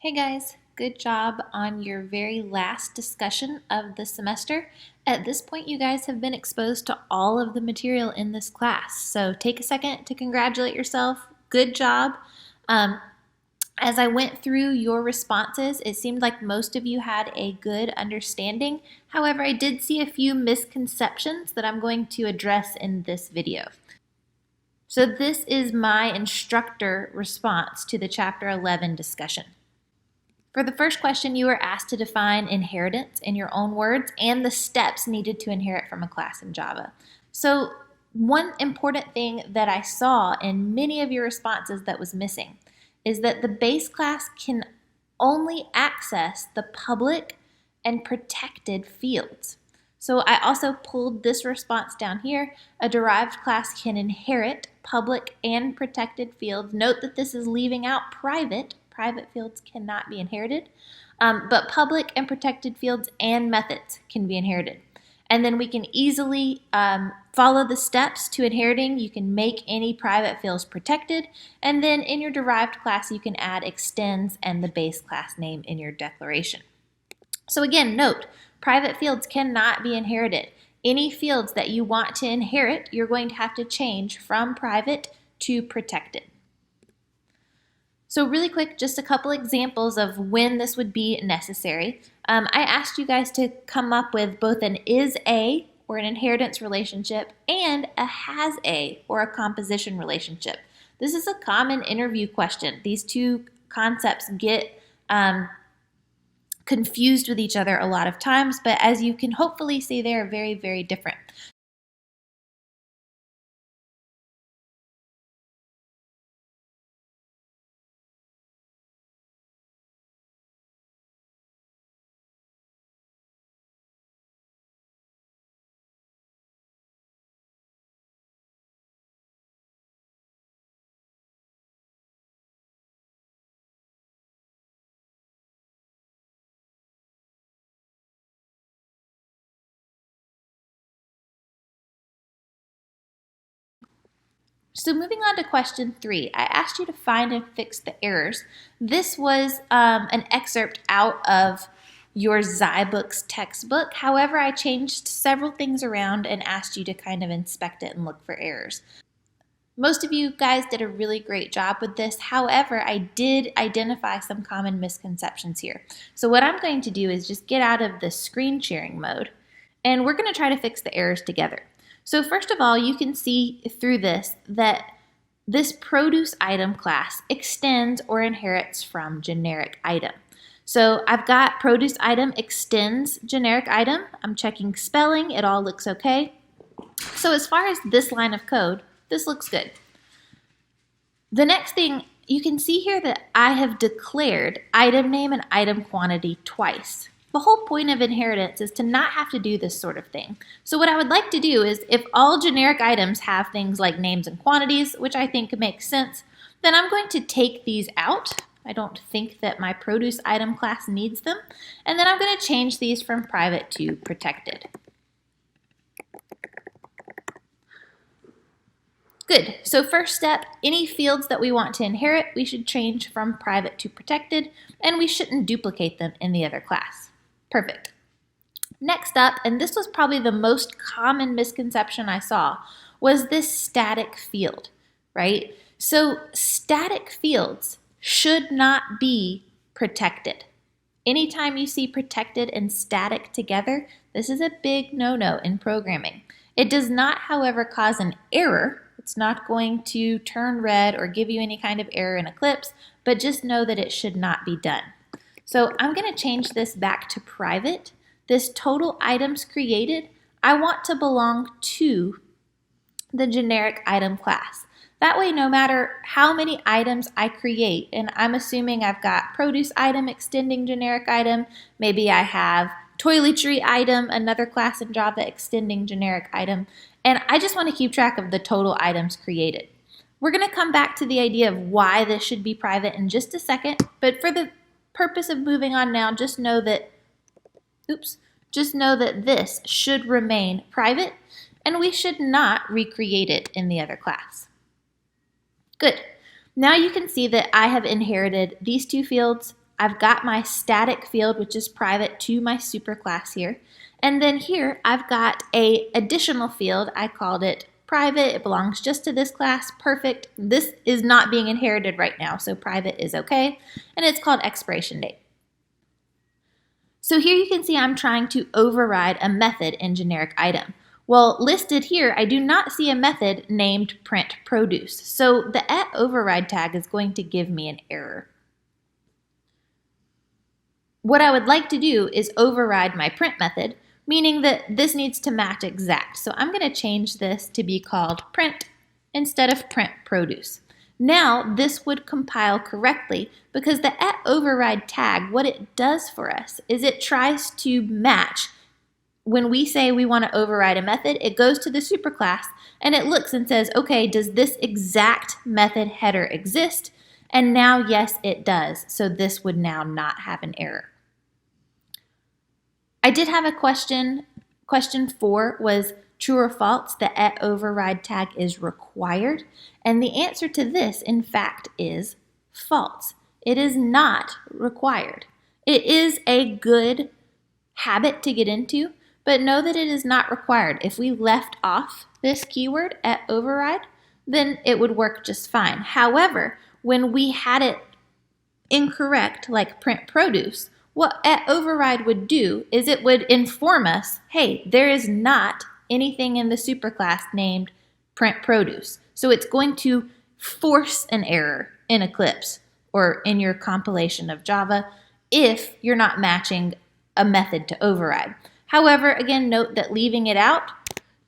Hey guys, good job on your very last discussion of the semester. At this point, you guys have been exposed to all of the material in this class. So take a second to congratulate yourself. Good job. As I went through your responses, it seemed like most of you had a good understanding. However, I did see a few misconceptions that I'm going to address in this video. So this is my instructor response to the Chapter 11 discussion. For the first question, you were asked to define inheritance in your own words and the steps needed to inherit from a class in Java. So one important thing that I saw in many of your responses that was missing is that the base class can only access the public and protected fields. So I also pulled this response down here. A derived class can inherit public and protected fields. Note that this is leaving out private. Private fields cannot be inherited, but public and protected fields and methods can be inherited. And then we can easily follow the steps to inheriting. You can make any private fields protected, and then in your derived class, you can add extends and the base class name in your declaration. So again, note, private fields cannot be inherited. Any fields that you want to inherit, you're going to have to change from private to protected. So really quick, just a couple examples of when this would be necessary. I asked you guys to come up with both an is a or an inheritance relationship and a has a or a composition relationship. This is a common interview question. These two concepts get confused with each other a lot of times, but as you can hopefully see, they are very, very different. So moving on to question 3, I asked you to find and fix the errors. This was an excerpt out of your Zybooks textbook. However, I changed several things around and asked you to kind of inspect it and look for errors. Most of you guys did a really great job with this. However, I did identify some common misconceptions here. So what I'm going to do is just get out of the screen sharing mode, and we're going to try to fix the errors together. So first of all, you can see through this that this produce item class extends or inherits from generic item. So I've got produce item extends generic item. I'm checking spelling. It all looks okay. So as far as this line of code, this looks good. The next thing, you can see here that I have declared item name and item quantity twice. The whole point of inheritance is to not have to do this sort of thing. So what I would like to do is, if all generic items have things like names and quantities, which I think makes sense, then I'm going to take these out. I don't think that my produce item class needs them. And then I'm going to change these from private to protected. Good. So first step, any fields that we want to inherit, we should change from private to protected, and we shouldn't duplicate them in the other class. Perfect. Next up, and this was probably the most common misconception I saw, was this static field, right? So static fields should not be protected. Anytime you see protected and static together, this is a big no-no in programming. It does not, however, cause an error. It's not going to turn red or give you any kind of error in Eclipse, but just know that it should not be done. So I'm going to change this back to private. This total items created, I want to belong to the generic item class. That way, no matter how many items I create, and I'm assuming I've got produce item extending generic item, maybe I have toiletry item, another class in Java extending generic item, and I just want to keep track of the total items created. We're going to come back to the idea of why this should be private in just a second, but for the purpose of moving on now, just know that this should remain private, and we should not recreate it in the other class. Good. Now you can see that I have inherited these two fields. I've got my static field, which is private to my superclass here. And then here I've got a additional field. I called it private. It belongs just to this class. Perfect. This is not being inherited right now, so private is okay. And it's called expiration date. So here you can see I'm trying to override a method in generic item. Well, listed here, I do not see a method named print produce. So the @override tag is going to give me an error. What I would like to do is override my print method, meaning that this needs to match exact. So I'm going to change this to be called print instead of print produce. Now this would compile correctly because the @override tag, what it does for us is it tries to match. When we say we want to override a method, it goes to the superclass and it looks and says, okay, does this exact method header exist? And now, yes, it does. So this would now not have an error. I did have a question. Question 4 was true or false, the @override tag is required. And the answer to this, in fact, is false. It is not required. It is a good habit to get into, but know that it is not required. If we left off this keyword @override, then it would work just fine. However, when we had it incorrect, like print produce, what @override would do is it would inform us, hey, there is not anything in the superclass named print produce. So it's going to force an error in Eclipse or in your compilation of Java if you're not matching a method to override. However, again, note that leaving it out,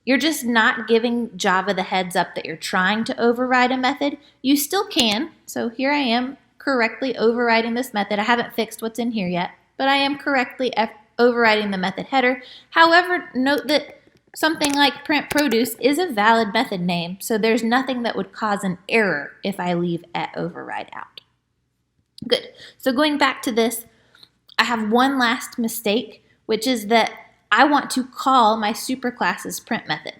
you're just not giving Java the heads up that you're trying to override a method. You still can. So here I am correctly overriding this method. I haven't fixed what's in here yet, but I am correctly overriding the method header. However, note that something like print produce is a valid method name, so there's nothing that would cause an error if I leave @override out. Good. So going back to this, I have one last mistake, which is that I want to call my superclass's print method.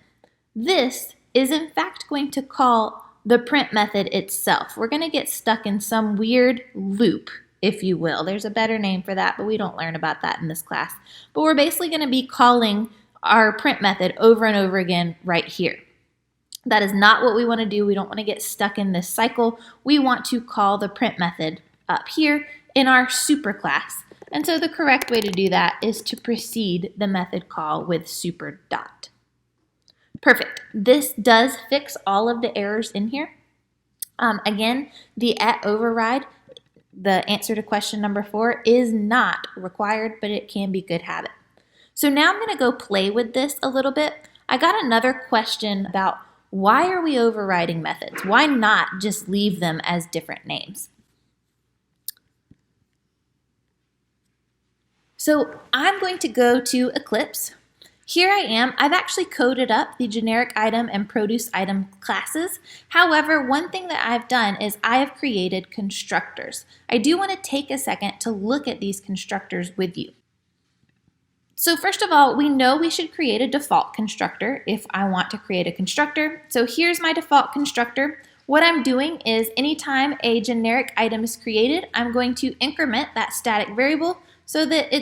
This is in fact going to call the print method itself. We're going to get stuck in some weird loop, if you will. There's a better name for that, but we don't learn about that in this class. But we're basically going to be calling our print method over and over again right here. That is not what we want to do. We don't want to get stuck in this cycle. We want to call the print method up here in our superclass. And so the correct way to do that is to precede the method call with super dot. Perfect. This does fix all of the errors in here. Again, the @override, the answer to question number 4, is not required, but it can be good habit. So now I'm going to go play with this a little bit. I got another question about why are we overriding methods? Why not just leave them as different names? So I'm going to go to Eclipse. Here I am. I've actually coded up the generic item and produce item classes. However, one thing that I've done is I have created constructors. I do want to take a second to look at these constructors with you. So first of all, we know we should create a default constructor if I want to create a constructor. So here's my default constructor. What I'm doing is anytime a generic item is created, I'm going to increment that static variable so that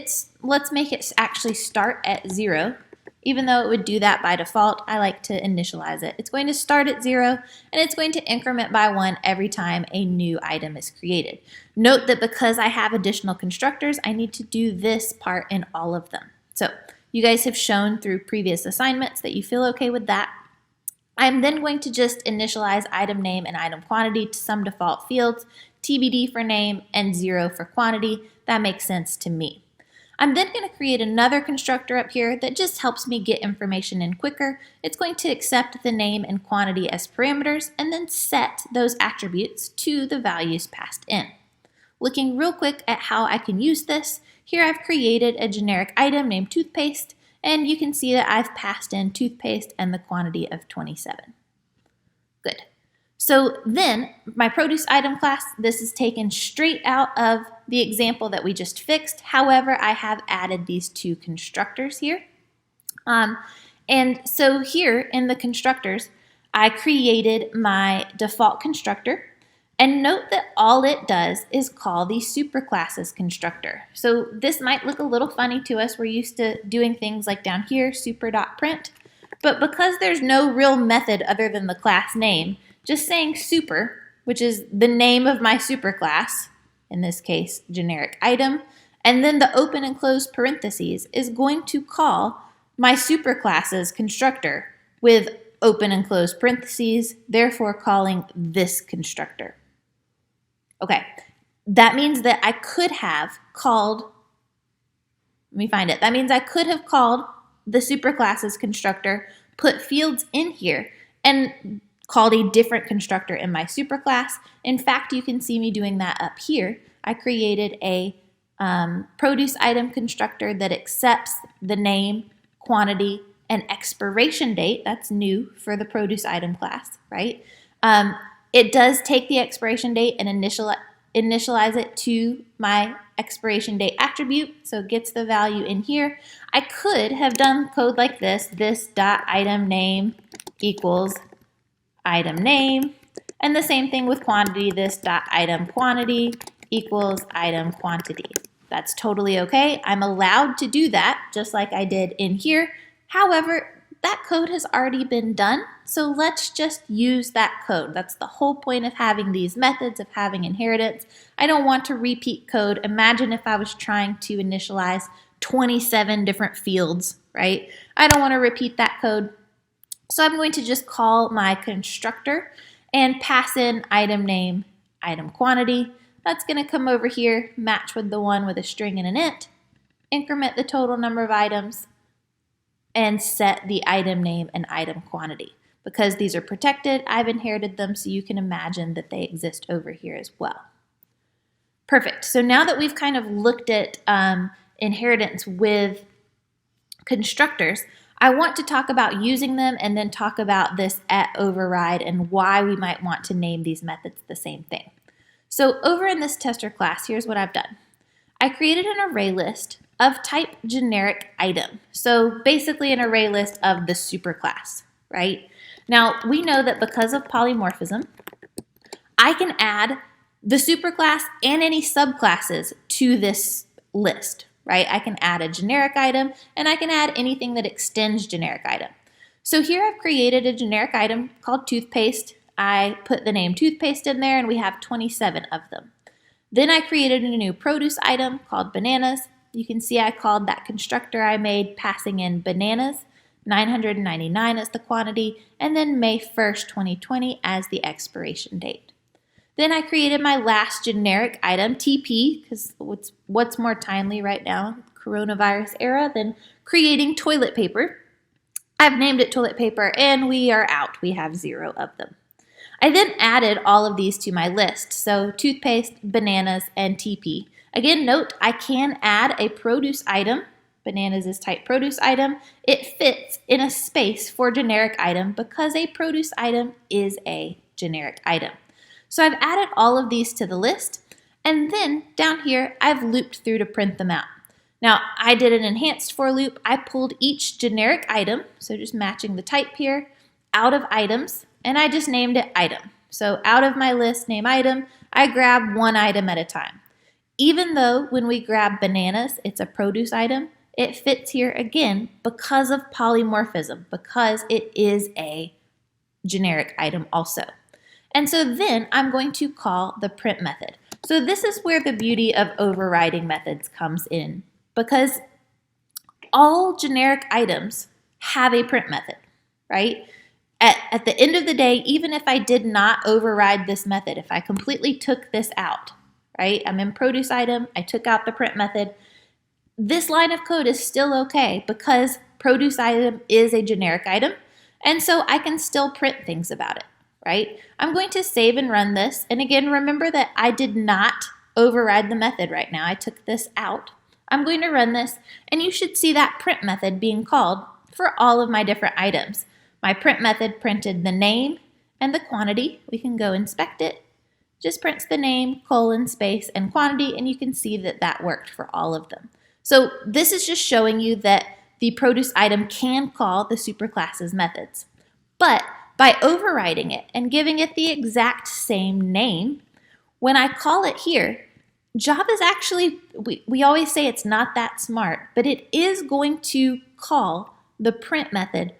let's make it actually start at 0. Even though it would do that by default, I like to initialize it. It's going to start at 0 and it's going to increment by 1 every time a new item is created. Note that because I have additional constructors, I need to do this part in all of them. So you guys have shown through previous assignments that you feel okay with that. I'm then going to just initialize item name and item quantity to some default fields, TBD for name and 0 for quantity. That makes sense to me. I'm then going to create another constructor up here that just helps me get information in quicker. It's going to accept the name and quantity as parameters and then set those attributes to the values passed in. Looking real quick at how I can use this, here I've created a generic item named toothpaste, and you can see that I've passed in toothpaste and the quantity of 27. Good. So then my produce item class, this is taken straight out of the example that we just fixed. However, I have added these two constructors here. And so here in the constructors, I created my default constructor. And note that all it does is call the superclasses constructor. So this might look a little funny to us. We're used to doing things like down here, super.print. But because there's no real method other than the class name, just saying super, which is the name of my superclass, in this case, generic item, and then the open and close parentheses is going to call my superclasses constructor with open and close parentheses, therefore calling this constructor. Okay, that means that I could have called, let me find it. That means I could have called the superclasses constructor, put fields in here, and called a different constructor in my superclass. In fact, you can see me doing that up here. I created a produce item constructor that accepts the name, quantity, and expiration date. That's new for the produce item class, right? It does take the expiration date and initialize it to my expiration date attribute, so it gets the value in here. I could have done code like this dot item name equals item name, and the same thing with quantity, this dot item quantity equals item quantity. That's totally okay. I'm allowed to do that just like I did in here. However, that code has already been done, so let's just use that code. That's the whole point of having these methods, of having inheritance. I don't want to repeat code. Imagine if I was trying to initialize 27 different fields, right? I don't want to repeat that code. So I'm going to just call my constructor and pass in item name, item quantity. That's going to come over here, match with the one with a string and an int, increment the total number of items, and set the item name and item quantity. Because these are protected, I've inherited them, so you can imagine that they exist over here as well. Perfect. So now that we've kind of looked at inheritance with constructors, I want to talk about using them and then talk about this at override and why we might want to name these methods the same thing. So over in this tester class, here's what I've done. I created an array list of type generic item. So basically an array list of the superclass, right? Now we know that because of polymorphism, I can add the superclass and any subclasses to this list, right? I can add a generic item and I can add anything that extends generic item. So here I've created a generic item called toothpaste. I put the name toothpaste in there and we have 27 of them. Then I created a new produce item called bananas. You can see I called that constructor I made passing in bananas, 999 as the quantity, and then May 1st, 2020 as the expiration date. Then I created my last generic item, TP, because what's more timely right now, coronavirus era, than creating toilet paper. I've named it toilet paper and we are out. We have 0 of them. I then added all of these to my list, so toothpaste, bananas, and TP. Again, note I can add a produce item. Bananas is type produce item. It fits in a space for generic item because a produce item is a generic item. So I've added all of these to the list, and then down here I've looped through to print them out. Now I did an enhanced for loop. I pulled each generic item, so just matching the type here, out of items, and I just named it item. So out of my list, name item, I grab one item at a time. Even though when we grab bananas, it's a produce item, it fits here again because of polymorphism, because it is a generic item also. And so then I'm going to call the print method. So this is where the beauty of overriding methods comes in, because all generic items have a print method, right? At the end of the day, even if I did not override this method, if I completely took this out, right? I'm in produce item, I took out the print method, this line of code is still okay because produce item is a generic item, and so I can still print things about it, right? I'm going to save and run this, and again, remember that I did not override the method right now. I took this out. I'm going to run this, and you should see that print method being called for all of my different items. My print method printed the name and the quantity. We can go inspect it. Just prints the name, colon, space, and quantity, and you can see that that worked for all of them. So this is just showing you that the produce item can call the superclasses methods. But by overriding it and giving it the exact same name, When I call it here, Java is actually, we always say it's not that smart, but it is going to call the print method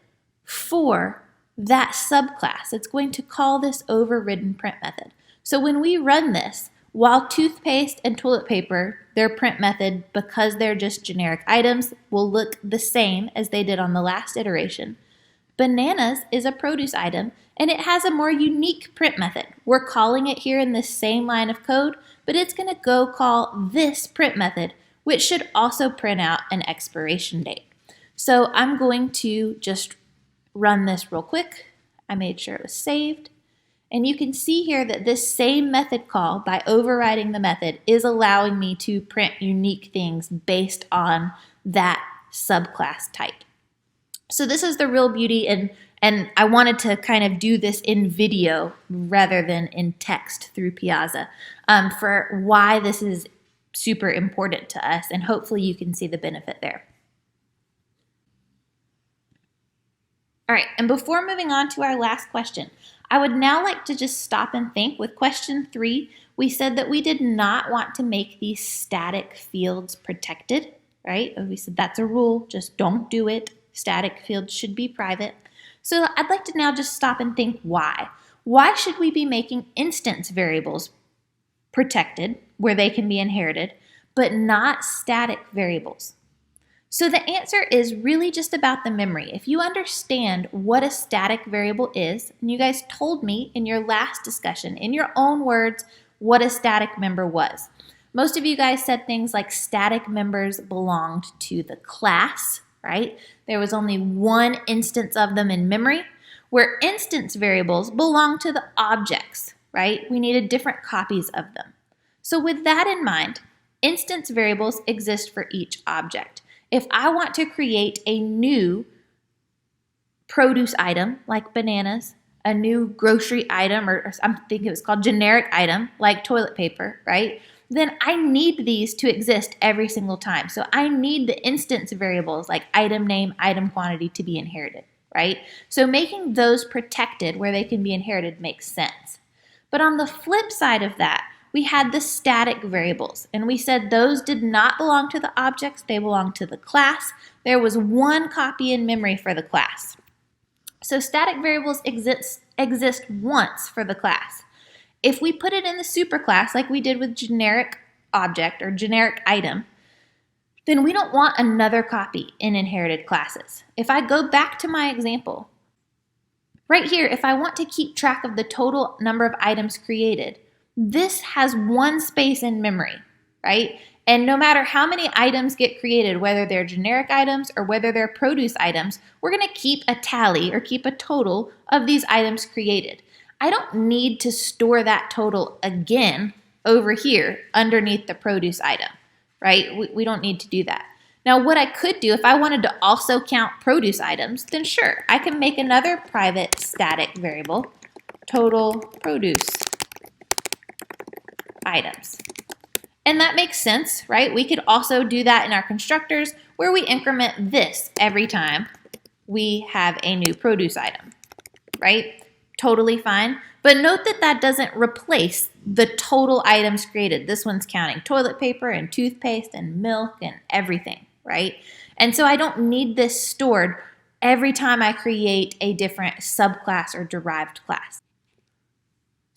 for that subclass. It's going to call this overridden print method. So when we run this, while toothpaste and toilet paper, their print method, because they're just generic items, will look the same as they did on the last iteration. Bananas is a produce item, and it has a more unique print method. We're calling it here in this same line of code, but it's going to go call this print method, which should also print out an expiration date. So I'm going to just run this real quick. I made sure it was saved. And you can see here that this same method call, by overriding the method, is allowing me to print unique things based on that subclass type. So this is the real beauty, and I wanted to kind of do this in video rather than in text through Piazza for why this is super important to us, and hopefully you can see the benefit there. All right, and before moving on to our last question, I would now like to just stop and think. With question 3, we said that we did not want to make these static fields protected, right? We said that's a rule, just don't do it. Static fields should be private. So I'd like to now just stop and think why. Why should we be making instance variables protected, where they can be inherited, but not static variables? So the answer is really just about the memory. If you understand what a static variable is, and you guys told me in your last discussion, in your own words, what a static member was. Most of you guys said things like static members belonged to the class, right? There was only one instance of them in memory, where instance variables belong to the objects, right? We needed different copies of them. So with that in mind, instance variables exist for each object. If I want to create a new produce item like bananas, a new grocery item, or I'm thinking it was called generic item like toilet paper, right? Then I need these to exist every single time. So I need the instance variables like item name, item quantity to be inherited, right? So making those protected where they can be inherited makes sense. But on the flip side of that, we had the static variables, and we said those did not belong to the objects, they belonged to the class. There was one copy in memory for the class. So static variables exist once for the class. If we put it in the superclass like we did with generic object or generic item, then we don't want another copy in inherited classes. If I go back to my example, right here, if I want to keep track of the total number of items created, this has one space in memory, right? And no matter how many items get created, whether they're generic items or whether they're produce items, we're going to keep a tally or keep a total of these items created. I don't need to store that total again over here underneath the produce item, right? We don't need to do that. Now, what I could do if I wanted to also count produce items, then sure, I can make another private static variable, total produce items. And that makes sense, right? We could also do that in our constructors where we increment this every time we have a new produce item, right? Totally fine. But note that that doesn't replace the total items created. This one's counting toilet paper and toothpaste and milk and everything, right? And so I don't need this stored every time I create a different subclass or derived class.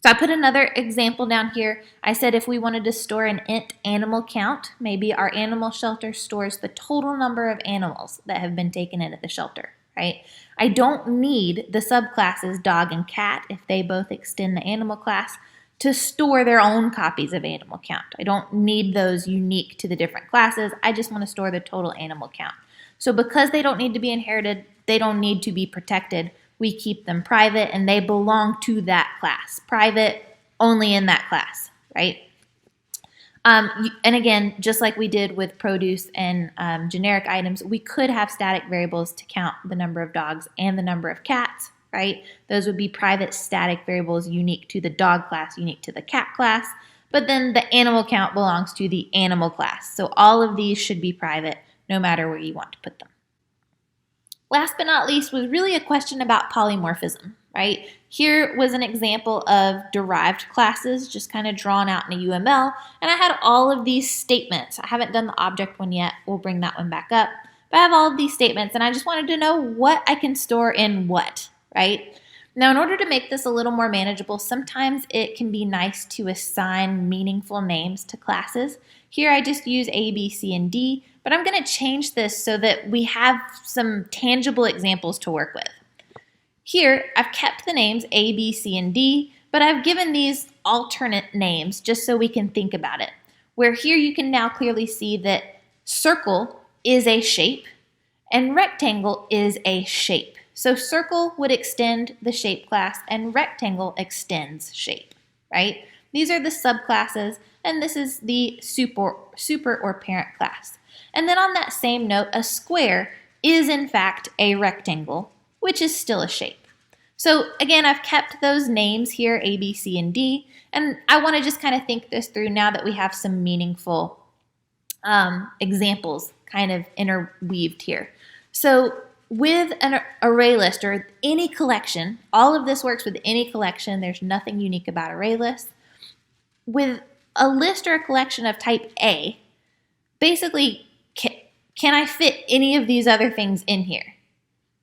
So I put another example down here. I said if we wanted to store an int animal count, maybe our animal shelter stores the total number of animals that have been taken in at the shelter, right? I don't need the subclasses dog and cat, if they both extend the animal class, to store their own copies of animal count. I don't need those unique to the different classes. I just want to store the total animal count. So because they don't need to be inherited, they don't need to be protected, we keep them private and they belong to that class. Private only in that class, right? And again, just like we did with produce and generic items, we could have static variables to count the number of dogs and the number of cats, right? Those would be private static variables unique to the dog class, unique to the cat class, but then the animal count belongs to the animal class. So all of these should be private no matter where you want to put them. Last but not least was really a question about polymorphism, right? Here was an example of derived classes, just kind of drawn out in a UML, and I had all of these statements. I haven't done the object one yet. We'll bring that one back up. But I have all of these statements, and I just wanted to know what I can store in what, right? Now, in order to make this a little more manageable, sometimes it can be nice to assign meaningful names to classes. Here I just use A, B, C, and D, but I'm going to change this so that we have some tangible examples to work with. Here, I've kept the names A, B, C, and D, but I've given these alternate names just so we can think about it. Where here you can now clearly see that circle is a shape and rectangle is a shape. So circle would extend the shape class and rectangle extends shape, right? These are the subclasses and this is the super or parent class. And then on that same note, a square is in fact a rectangle, which is still a shape. So again, I've kept those names here, A, B, C, and D, and I want to just kind of think this through now that we have some meaningful examples kind of interweaved here. So with an array list or any collection, all of this works with any collection. There's nothing unique about array lists. With a list or a collection of type A, basically, can I fit any of these other things in here?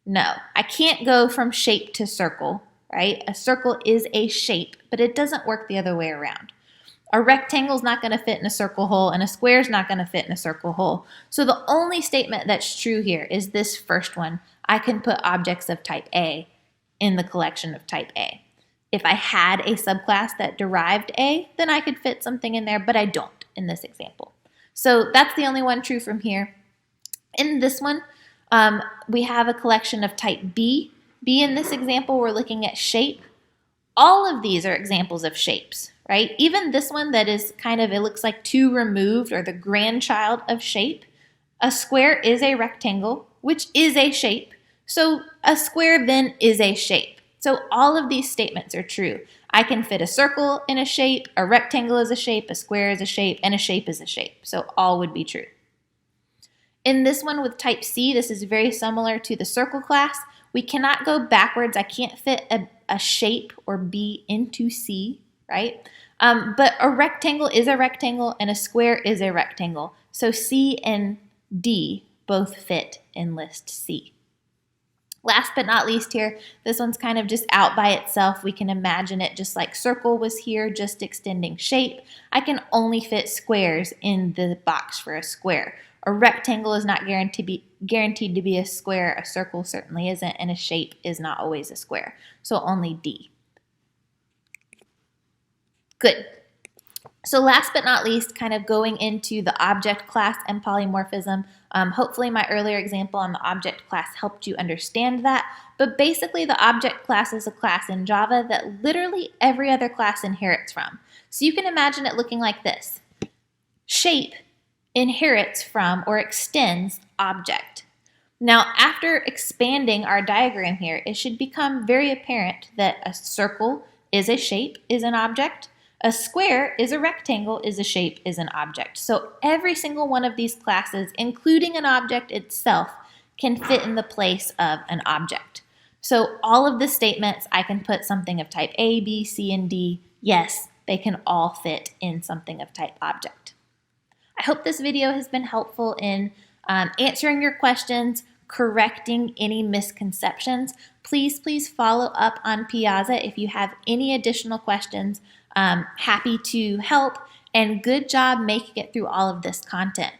No, I can't go from shape to circle, right? A circle is a shape, but it doesn't work the other way around. A rectangle is not going to fit in a circle hole, and a square is not going to fit in a circle hole. So the only statement that's true here is this first one. I can put objects of type A in the collection of type A. If I had a subclass that derived A, then I could fit something in there, but I don't in this example. So that's the only one true from here. In this one, we have a collection of type B. B in this example, we're looking at shape. All of these are examples of shapes, right? Even this one that is kind of, it looks like two removed or the grandchild of shape. A square is a rectangle, which is a shape. So a square then is a shape. So all of these statements are true. I can fit a circle in a shape, a rectangle is a shape, a square is a shape, and a shape is a shape. So all would be true. In this one with type C, this is very similar to the circle class. We cannot go backwards. I can't fit a shape or B into C, right? But a rectangle is a rectangle and a square is a rectangle. So C and D both fit in list C. Last but not least here, this one's kind of just out by itself. We can imagine it just like circle was here, just extending shape. I can only fit squares in the box for a square. A rectangle is not guaranteed to be a square. A circle certainly isn't, and a shape is not always a square. So only D. Good. So last but not least, kind of going into the object class and polymorphism. Hopefully my earlier example on the object class helped you understand that. But basically the object class is a class in Java that literally every other class inherits from. So you can imagine it looking like this. Shape inherits from or extends object. Now, after expanding our diagram here, it should become very apparent that a circle is a shape, is an object. A square is a rectangle, is a shape, is an object. So every single one of these classes, including an object itself, can fit in the place of an object. So all of the statements, I can put something of type A, B, C, and D. Yes, they can all fit in something of type object. I hope this video has been helpful in answering your questions, correcting any misconceptions. Please follow up on Piazza if you have any additional questions. Happy to help, and good job making it through all of this content.